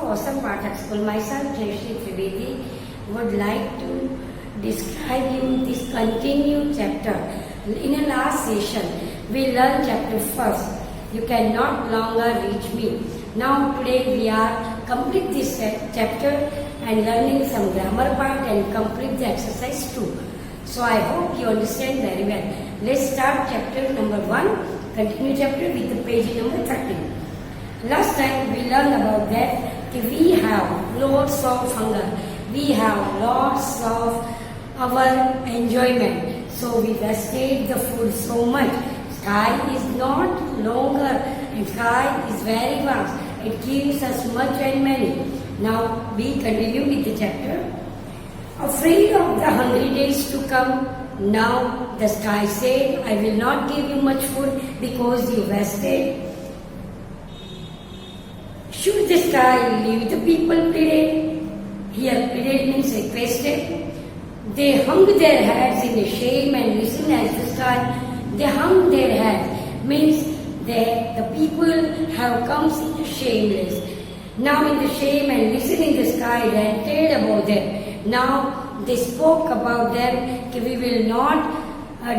Awesome Pathak School. Myself, Jayashree Trivedi, would like to describe you this continued chapter. In the last session, we learned chapter first. You cannot longer reach me. Now today we are complete this chapter and learning some grammar part and complete the exercise 2. So I hope you understand very well. Let's start chapter number 1. Continue chapter with the page number 13. Last time we learned about that we have lots of hunger. We have lots of our enjoyment. So we wasted the food so much. Sky is not longer and sky is very vast. It gives us much and many. Now we continue with the chapter. Afraid of the hungry days to come, now the sky said, I will not give you much food because you wasted. Should the sky leave the people pleaded? Here pleaded means requested. They hung their heads in shame and listened as the sky. They hung their heads means the people have come shameless. Now in the shame and listen in the sky ranted about them. Now they spoke about them, we will not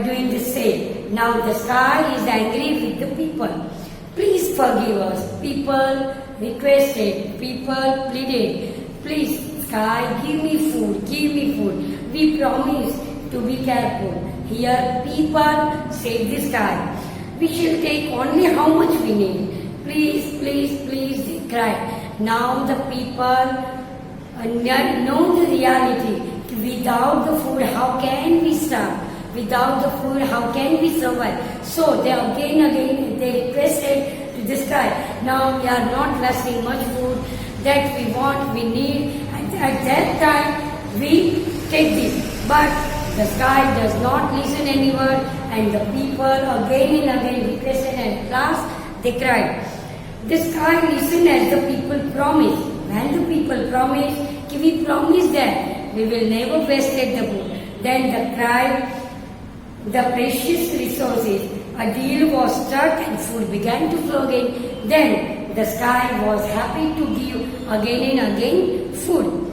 doing the same. Now the sky is angry with the people. Please forgive us. People requested, people pleaded. Please sky, give me food, give me food. We promise to be careful. Here people say the sky. We shall take only how much we need. Please, please, please, they cried. Now the people know the reality. Without the food, how can we starve? Without the food, how can we survive? So they again they requested to the sky. Now we are not wasting much food that we want, we need. And at that time, we take this. But the sky does not listen any word, and the people again and again requested, and at last they cried. The sky listened as the people promised. When the people promised, we promise that we will never waste the food. Then the cry, the precious resources, a deal was struck and food began to flow again. Then the sky was happy to give again and again food.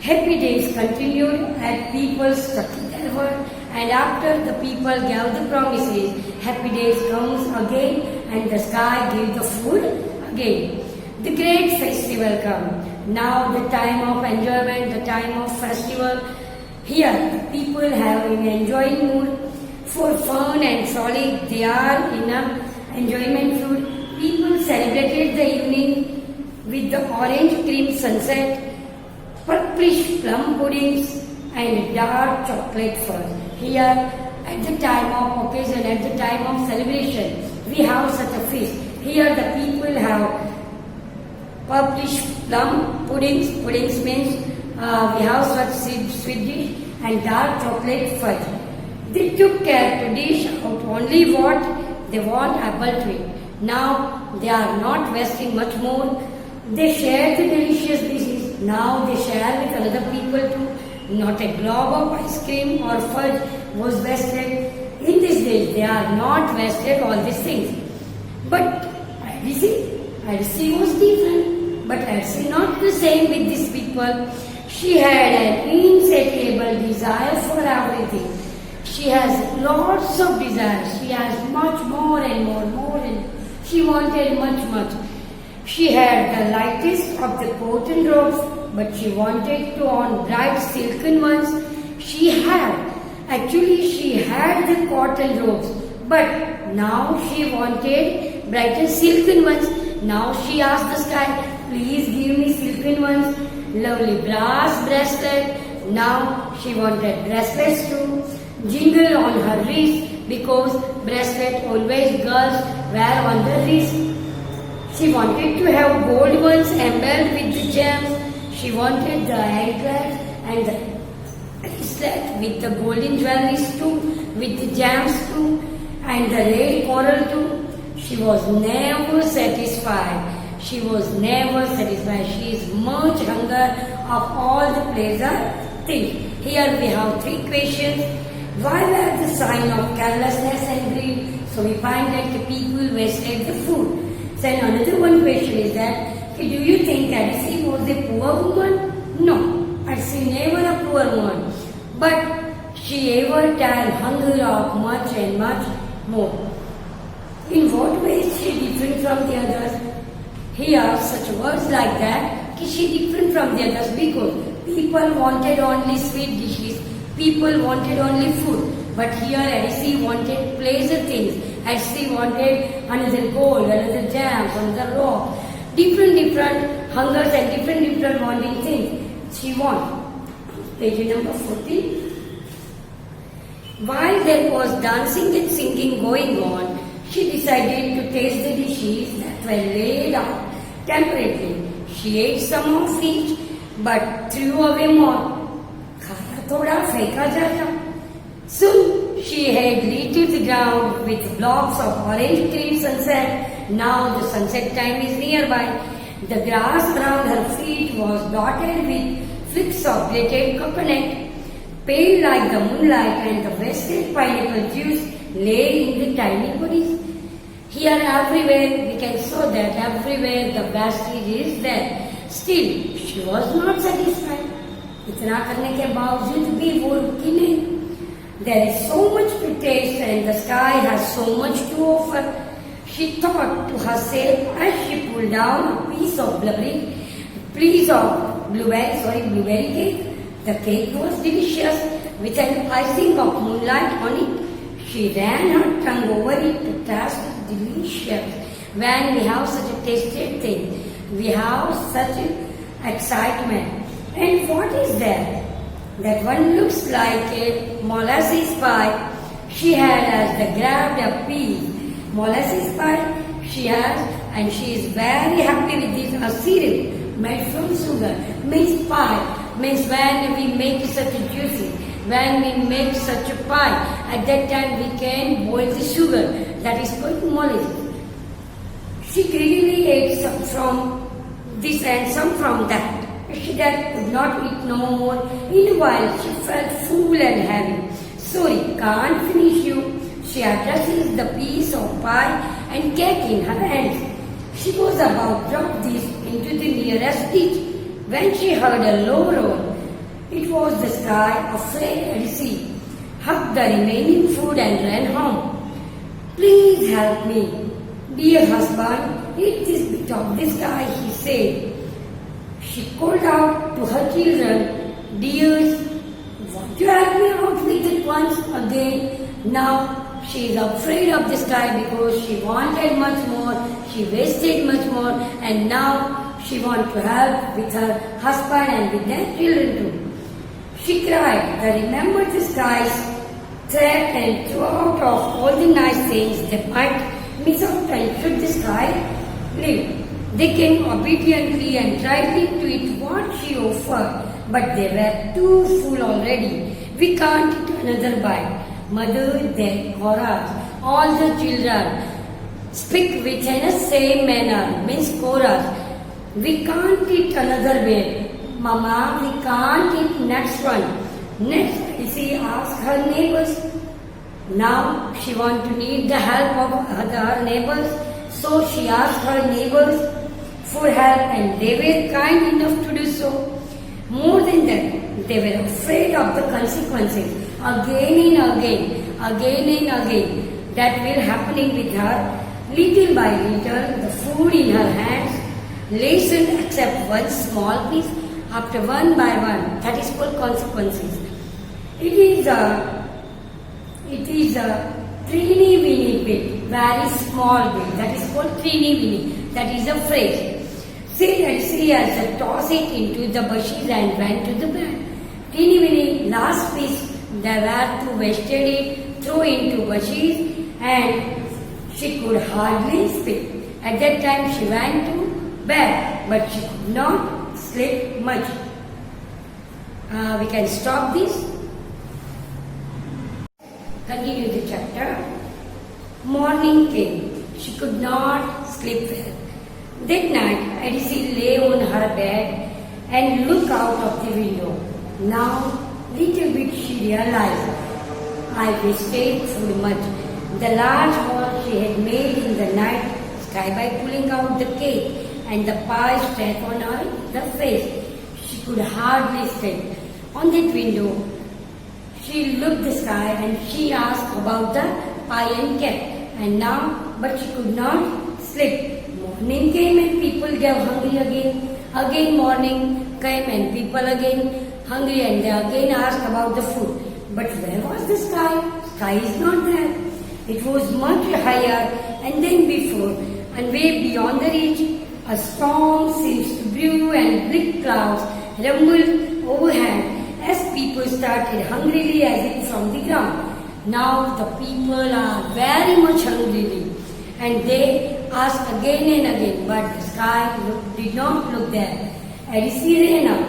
Happy days continued and people stuck in their word, and after the people gave the promises, happy days comes again and the sky gave the food again. The great festival come. Now the time of enjoyment, the time of festival. Here people have an enjoying mood for fun and solid. They are in an enjoyment mood. People celebrated the evening with the orange cream sunset, purplish plum puddings and dark chocolate fudge. Here at the time of occasion, at the time of celebration, we have such a feast. Here the people have purplish plum puddings. Puddings means we have such sweet dish and dark chocolate fudge. They took care to dish out only what they want apple tree. Now they are not wasting much more. They share the delicious dishes. Now they share with other people too. Not a glob of ice cream or fudge was wasted. In this dish they are not wasted all these things. But Elsie was different. But Elsie not the same with these people. She had an insatiable desire for everything. She has lots of desires. She has much more and more and she wanted much. She had the lightest of the cotton robes, but she wanted to own bright silken ones. She had the cotton robes, but now she wanted brighter silken ones. Now she asked the sky, please give me silken ones. Lovely brass bracelet. Now she wanted bracelets too. Jingle on her wrist, because bracelet always girls wear on the wrist. She wanted to have gold ones embelled with the gems. She wanted the anklets and the wristlet with the golden jewelries too, with the gems too, and the red coral too. She was never satisfied. She is much hunger of all the pleasant things. Here we have 3 questions. Why were the sign of carelessness and greed? So we find that the people wasted the food. Then another one question is that Do you think Edisi was a poor woman? No, Edisi never a poor woman. But she ever tired hunger out much and much more. In what ways she different from the others? He asked such words like that, she different from the others because people wanted only sweet dishes, people wanted only food. But here Edisi wanted pleasure things. Edisi wanted another gold, another jam, another rock. Different hungers and different wanting things. She wanted. Page number 14. While there was dancing and singing going on, she decided to taste the dishes that were laid out temperately. She ate some of each, but threw away more. खाया थोड़ा फेंका जाता. Soon she had littered the ground with blocks of orange cream sunset. Now the sunset time is nearby. The grass around her feet was dotted with flicks of grated coconut. Pale like the moonlight, and the wasted pineapple juice lay in the tiny bodies. Here everywhere we can show that everywhere the vestige is there. Still, she was not satisfied. इतना करने के बावजूद भी वो रुकी नहीं. There is so much to taste and the sky has so much to offer. She thought to herself as she pulled down a piece of blueberry cake. The cake was delicious with an icing of moonlight on it. She ran her tongue over it to taste it delicious. When we have such a tasty thing, we have such excitement. And what is that? That one looks like a molasses pie. She had as the grabbed a piece. Molasses pie she has, and she is very happy with this syrup made from sugar. Means pie, means when we make such a juicy, when we make such a pie, at that time we can boil the sugar. That is called molasses. She greedily ate some from this and some from that. She that could not eat no more. In a while she felt full and heavy. Sorry, can't finish you. She addresses the piece of pie and cake in her hands. She was about to drop this into the nearest ditch when she heard a low roar. It was the sky, afraid Edisi hugged the remaining food and ran home. Please help me. Dear husband, eat this bit of the sky, he said. She called out to her children, dears, won't you help me out with it once again? Now she is afraid of the sky because she wanted much more, she wasted much more, and now she wants to help with her husband and with their children too. She cried, I remember the sky's threat and threw out of all the nice things that might miss out and should the sky live. They came obediently and tried to eat what she offered, but they were too full already. We can't eat another bite. Mother, their chorus, all the children speak within the same manner, means chorus. We can't eat another bite. Mama, we can't eat next one. Next, she asked her neighbors. Now she wants to need the help of her neighbors, so she asked her neighbors for help, and they were kind enough to do so. More than that, they were afraid of the consequences again and again that were happening with her. Little by little, the food in her hands lessened except one small piece after one by one. That is called consequences. It is a teeny weeny bit, very small bit. That is called teeny weeny. That is a phrase. Said Edisi as they tossed it into the bushes and went to the bed. Teeny weeny, last piece, they were to wasted it, throw into bushes, and she could hardly speak. At that time she went to bed, but she could not sleep much. We can stop this. Continue the chapter. Morning came. She could not sleep well. That night, Edisi lay on her bed and looked out of the window. Now, little bit she realized, I wasted food much. The large hole she had made in the night sky by pulling out the cake and the pie stuck on her the face. She could hardly stand. On that window, she looked the sky and she asked about the pie and cat. And now, but she could not sleep. Morning came and people got hungry again. Again morning came and people again hungry and they again asked about the food. But where was the sky? Sky is not there. It was much higher and then before, and way beyond the reach, a storm seems to brew and bleak clouds rumbled overhead as people started hungrily as if from the ground. Now the people are very much hungrily and they asked again and again, but the sky did not look there. Edisi ran out.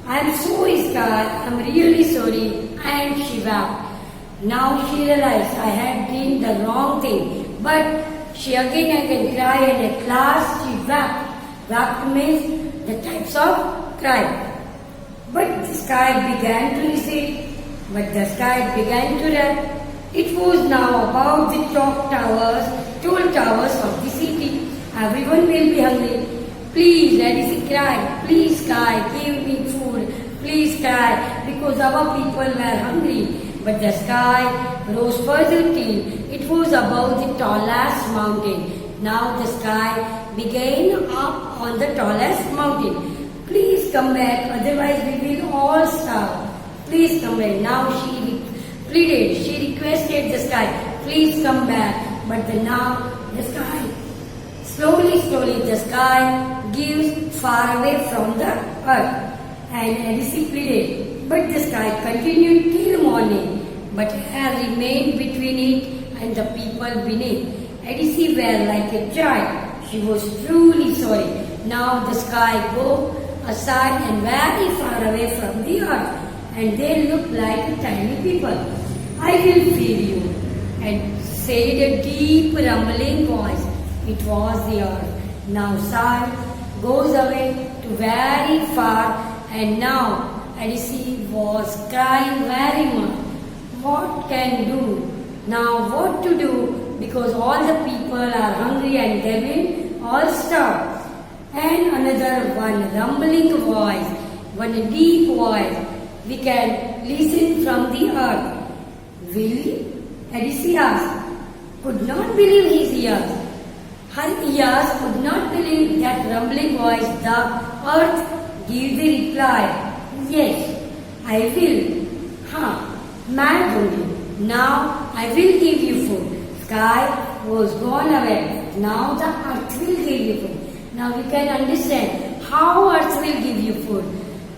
I am sorry, sky, I am really sorry, and she wept. Now she realized I had done the wrong thing, but she again cried and at last she wept. Wept means the types of cry. But the sky began to recede, but the sky began to run. It was now above the tall towers of the city. Everyone will be hungry. Please, Edisi cried, please sky, give me food. Please sky, because our people were hungry. But the sky rose further till it was above the tallest mountain. Now the sky began up on the tallest mountain. Please come back, otherwise we will all starve. Please come back. Now she pleaded, she requested the sky, please come back. But now the sky, slowly the sky gives far away from the earth. And Edisi pleaded, but the sky continued till morning, but air remained between it and the people beneath. Edisi were like a child. She was truly sorry. Now the sky go aside and very far away from the earth, and they look like tiny people. I will feed you, and said a deep rumbling voice. It was the earth. Now sky goes away to very far, and now Edisi was crying very much. What can do? Now what to do? Because all the people are hungry and they will all starve. And another one rumbling voice, one deep voice, we can listen from the earth. Will? Edisi asked. Could not believe his ears. Her ears could not believe that rumbling voice. The earth gave the reply, yes, I will. Mad only. Now I will give you food. Sky was gone away. Now the earth will give you food. Now we can understand how earth will give you food.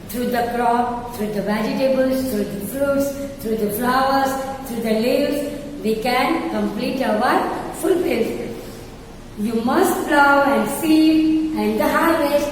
Through the crop, through the vegetables, through the fruits, through the flowers, through the leaves, we can complete our fulfillment. You must plow and seed and the harvest.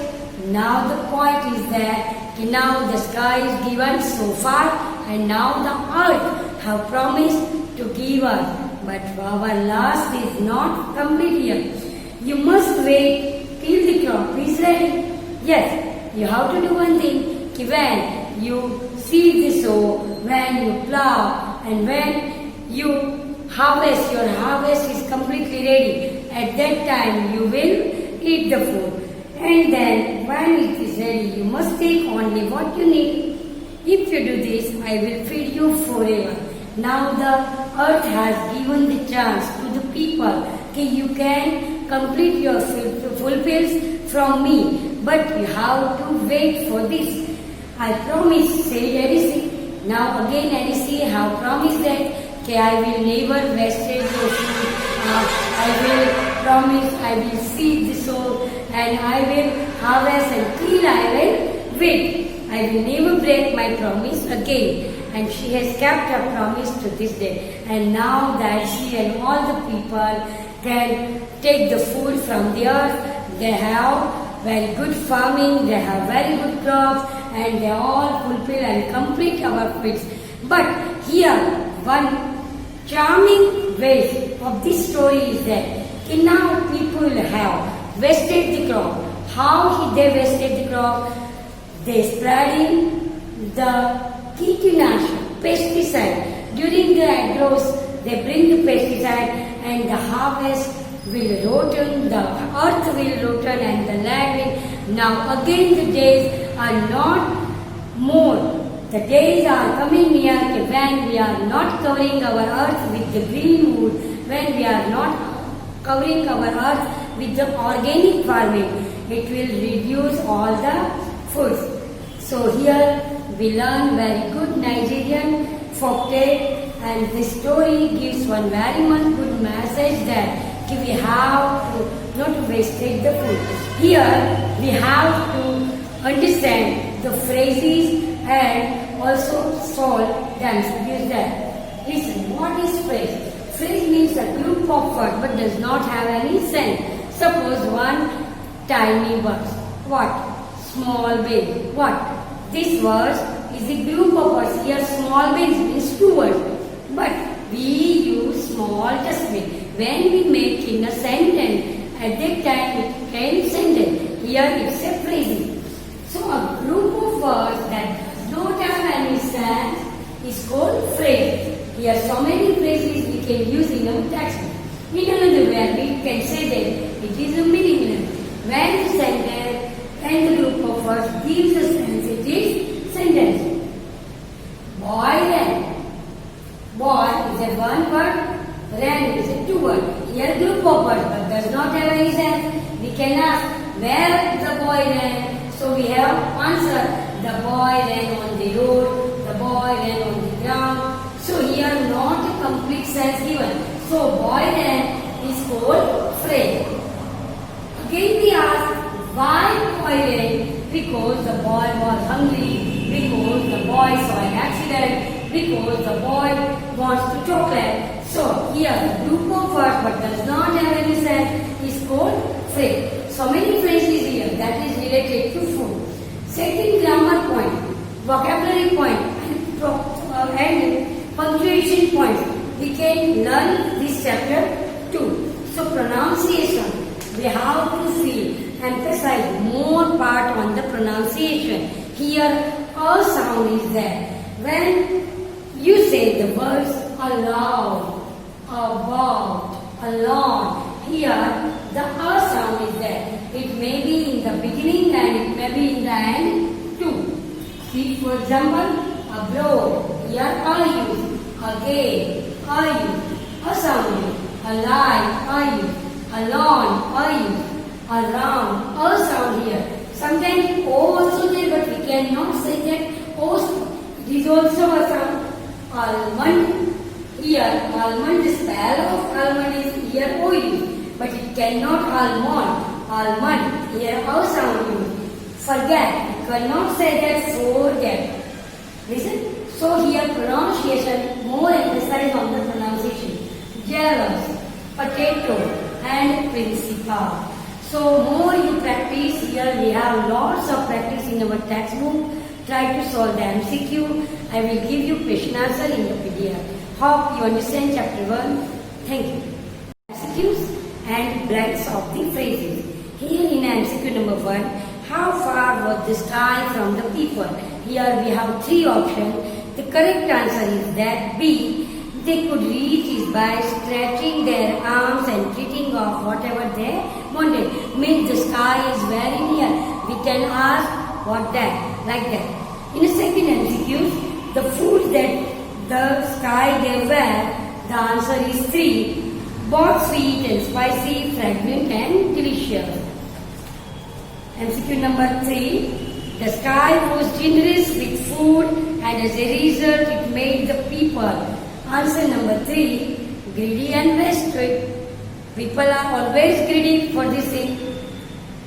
Now the point is that now the sky is given so far and now the earth have promised to give us. But our last is not complete yet. You must wait till the crop is ready. Yes, you have to do one thing. When you seed the sow, when you plow and when you harvest, your harvest is completely ready. At that time you will eat the food. And then when it is ready, you must take only what you need. If you do this, I will feed you forever. Now the earth has given the chance to the people. Okay, you can complete your fulfills from me, but you have to wait for this. I promise, said Edisi. Now again Edisi have promised that okay, I will never wastage your food. I will promise, I will seed the soul and I will harvest until I will wait. I will never break my promise again. And she has kept her promise to this day. And now that she and all the people can take the food from the earth, they have very good farming, they have very good crops, and they all fulfill and complete our needs. But here, one charming way of this story is that now people have wasted the crop. How they wasted the crop? They spreading the Kitinashak, pesticide. During the agros, they bring the pesticide and the harvest will rotten, the earth will rotten and the land will. Now again the days are not more. The days are coming near when we are not covering our earth with the green wood, when we are not covering our earth with the organic farming. It will reduce all the foods. So here we learn very good Nigerian folktale, and this story gives one very much good message that we have to not wastage the food. Here we have to understand the phrases and also solve the MCQs there. Listen, what is phrase? Phrase means a group of words but does not have any sense. Suppose one tiny verse. What? Small bin. What? This verse is a group of words. Here small bins means two words. But we use small dustbin. When we make in a sentence, at that time it became sentence. Here it's a phrase. So a group of words that does not have any sense is called phrase. Here so many phrases we can use in our textbook. In another way, we can say that it is a meaningless. When the sentence and the group of words gives a sense, it is sentence. Boy ran. Boy is a one word, ran is a two word. Here group of words but does not have any sense. We can ask where the boy ran. So we have answer. The boy ran on the road. The boy ran on the ground. So here not a complete sense given. So boy ran is called phrase. Again we ask why boy ran? Because the boy was hungry, because the boy saw an accident, because the boy wants to chocolate. So here the group of words but does not have any sense is called phrase. So many phrases here that is related to food. Second grammar point, vocabulary point and punctuation points. We can learn this chapter too. So pronunciation, we have to feel, emphasize more part on the pronunciation. Here a sound is there. When you say the words aloud, about, alone, here the a sound is there. It may be in the beginning and it may be in the end too. See for example, abroad, here a use, again, a use, a sound, alive, a use, alone, a use, around, a sound here. Sometimes O also there, but we cannot say that O. It is also a sound. Almond, here, almond, the spell of almond is here O use, but it cannot almond. Almond, here O sound used. Forget, you cannot say that forget. Listen, so here pronunciation, more emphasis on the pronunciation. Jealous, potato, and principal. So more you practice, here we have lots of practice in our textbook. Try to solve the MCQ. I will give you question answer in the PDF. Hope you understand chapter 1. Thank you. MCQs and blanks of the phrases. Here in MCQ number 1, how far was the sky from the people? Here we have three options. The correct answer is that B. They could reach is by stretching their arms and treating off whatever they wanted. Means the sky is very near. We can ask what that, like that. In the second MCQ, the food that the sky gave were, the answer is 3. Both sweet and spicy, fragrant and delicious. MCQ number 3, the sky was generous with food and as a result it made the people. Answer number 3, greedy and wasted. People are always greedy for this thing.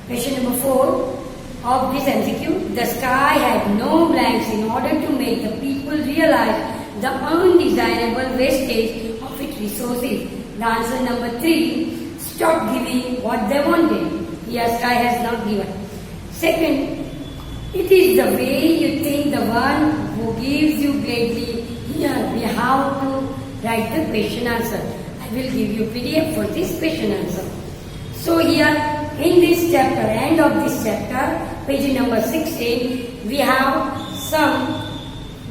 Question number 4 of this MCQ, the sky had no blanks in order to make the people realize the undesirable wastage of its resources. The answer number 3, stop giving what they wanted. Here sky has not given. Second, it is the way you think the one who gives you greatly. Here we have to write the question answer. I will give you PDF for this question answer. So here in this chapter, end of this chapter, page number 16, we have some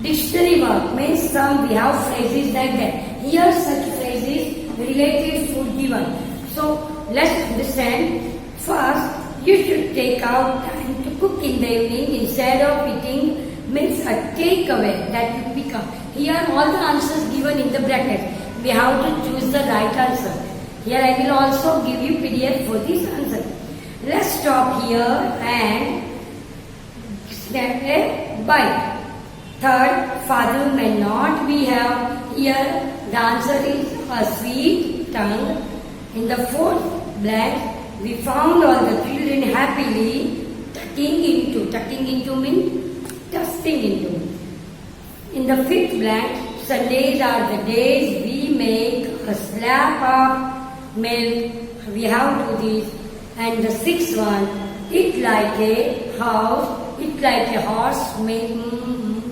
dictionary work. Means some we have phrases like that. Here such phrases related food given. So let's understand. First, you should take out time to cook in the evening instead of eating means a takeaway that you pick up. Here all the answers given in the bracket. We have to choose the right answer. Here I will also give you PDF for this answer. Let's stop here and snap a bite. Third, father may not be have. Here the answer is a sweet tongue. In the fourth blank, we found all the children happily tucking into means dusting into. In the fifth blank, Sundays are the days we make a slab of milk. We have to do this. And the sixth one, it like a house, it like a horse, make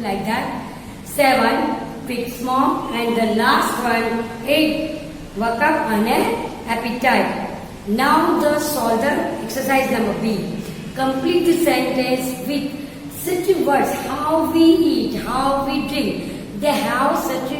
like that. 7, fix mom. And the last one, 8, work up on an appetite. Now the solve the exercise number B. Complete the sentence with such words, how we eat, how we drink. They have such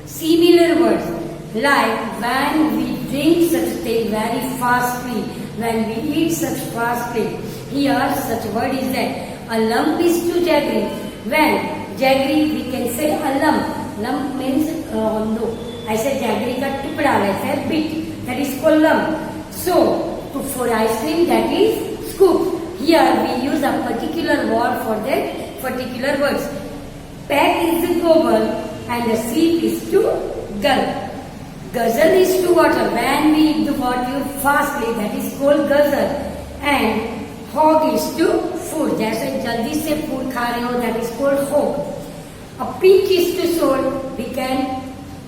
similar words. Like when we drink such thing very fastly, when we eat such fastly. Here such word is that. A lump is to jaggery. When jaggery we can say a lump. Lump means no. I said jaggery ka tukda, I said bit. That is called lump. So for ice cream that is scoop. Here we use a particular word for that particular words. Peck is the gobble and the sip is to gulp. Guzzle is to water. When we eat the water fastly, that is called guzzle. And hog is to food. जैसे जल्दी से food खा रहे हो, that is called hog. A pinch is to salt. We can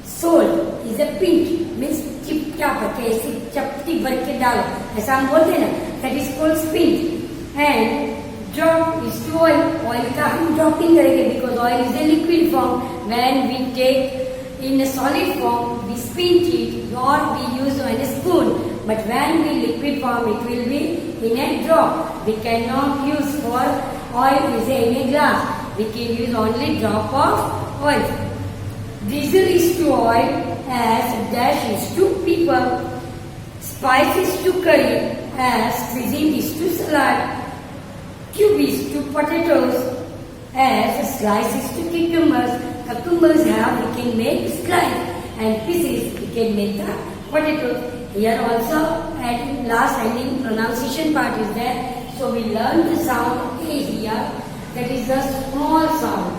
salt is a pinch means चिपटा करके ऐसी चपटी भर के डालो, ऐसा हम बोलते हैं ना, that is called pinch. And drop is to oil. Oil का हम dropping करेंगे because oil is a liquid form. When we take in a solid form, we pinch it or we use on a spoon. But when we liquid form, it will be in a drop. We cannot use for oil is in a glass. We can use only drop of oil. Diesel is to oil as dash is to pepper. Spice is to curry as cuisine is to salad. Cube is to potatoes as slice is to cucumbers. Cucumbers have we can make slice and pieces we can make the potatoes. Here also at last ending pronunciation part is there. So we learn the sound A here. That is the small sound.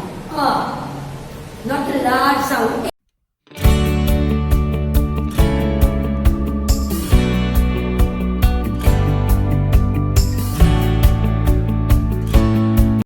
Not the large sound.